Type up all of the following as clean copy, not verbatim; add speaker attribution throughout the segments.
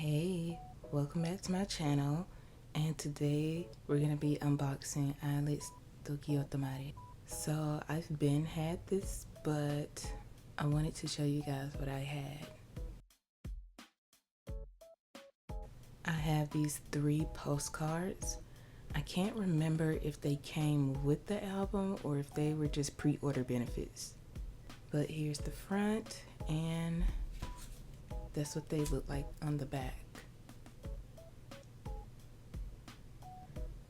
Speaker 1: Hey, welcome back to my channel, and today we're gonna be unboxing Illit's Toki Yo Tomare. So I've had this, but I wanted to show you guys what I had. I have these 3 postcards. I can't remember if they came with the album or if they were just pre-order benefits. But here's the front, and that's what they look like on the back.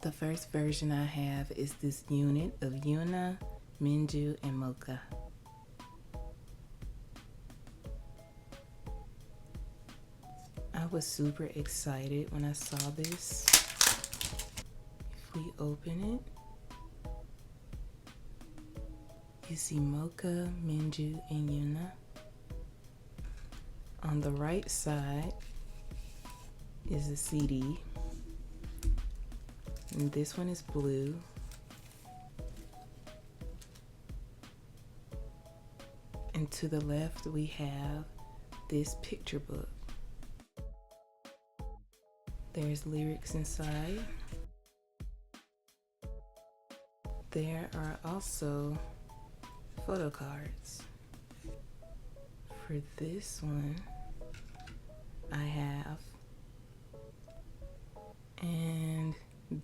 Speaker 1: The first version I have is this unit of Yuna, Minju, and Mocha. I was super excited when I saw this. If we open it, you see Mocha, Minju, and Yuna. On the right side is a CD, and this one is blue. And to the left we have this picture book. There's lyrics inside. There are also photo cards. For this one, I have, and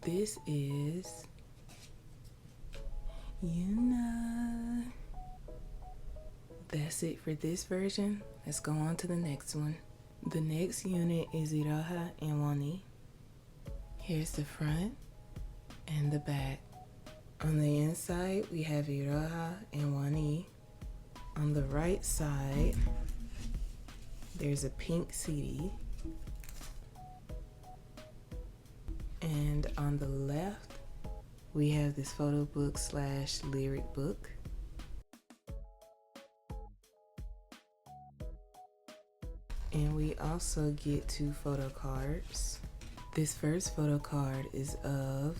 Speaker 1: this is Yuna. That's it for this version. Let's go on to the next one. The next unit is Iroha and Wani. Here's the front and the back. On the inside, we have Iroha and Wani. On the right side, there's a pink CD. And on the left, we have this photo book / lyric book. And we also get 2 photo cards. This first photo card is of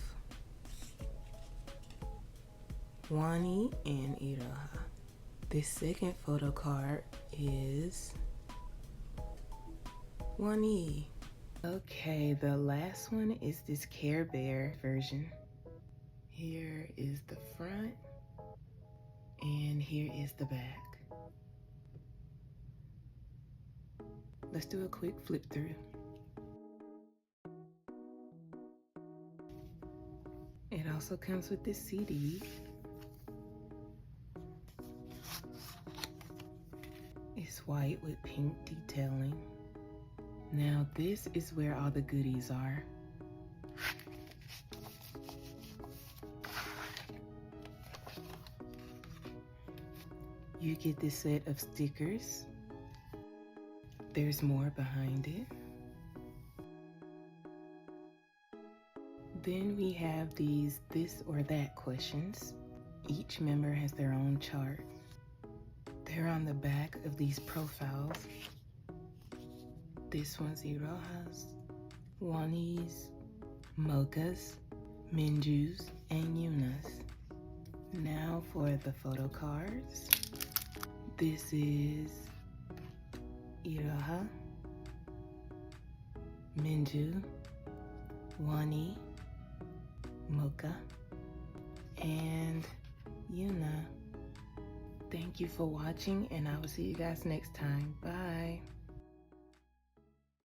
Speaker 1: Wani and Iroha. This second photo card is Wani. Okay, the last one is this Care Bear version. Here is the front, and here is the back. Let's do a quick flip through. It also comes with this CD. It's white with pink detailing. Now this is where all the goodies are. You get this set of stickers. There's more behind it. Then we have these this or that questions. Each member has their own chart. They're on the back of these profiles. This one's Iroha's, Wani's, Mocha's, Minju's, and Yuna's. Now for the photo cards. This is Iroha, Minju, Wani, Mocha, and Yuna. Thank you for watching, and I will see you guys next time. Bye.